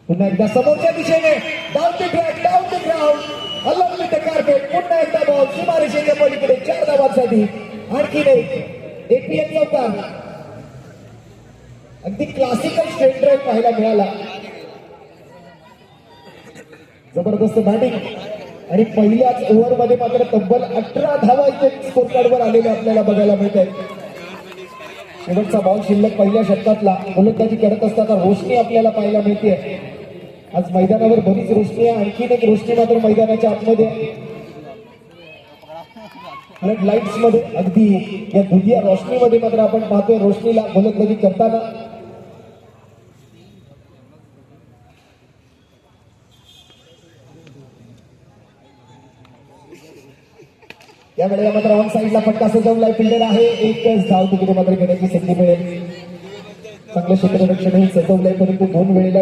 पुन्हा एकदा समोरच्या दिशेने down the track, down the ground, along with the carpet. पुन्हा एकदा बॉल सीमारेषेच्या पलीकडे 4 धावांसाठी. आणखीन एक एपीएल चौकार. अगदी क्लासिकल स्ट्रेट ड्राईव्ह पाहायला मिळाला. जबरदस्त बॅटिंग आणि पहिल्याच ओव्हरमध्ये मात्र तब्बल 18 धावा इथे स्कोर कार्डवर आलेले आपल्याला बघायला मिळत आहेत. शेवटचा बॉल शिल्लक पहिल्या षटकातला. गोलंदाजी करत असताना रोशनी आपल्याला पाहायला मिळते. आज मैदानावर बरीच रोशनी आहे. आणखीन एक रोशनी मात्र मैदानाच्या आतमध्ये फ्लड लाईट्स मध्ये, अगदी या दुधिया रोशनीमध्ये मात्र आपण पाहतोय रोशनीला गोलंदाजी करताना. या वेळेला मात्र ऑन साईडला फटका सजवलाय. फिल्डर आहे. एकच धाव तिकडे मात्र घेण्याची संधी मिळेल. चांगलं क्षेत्ररक्षण हे सजवलंय, परंतु 2 वेळेला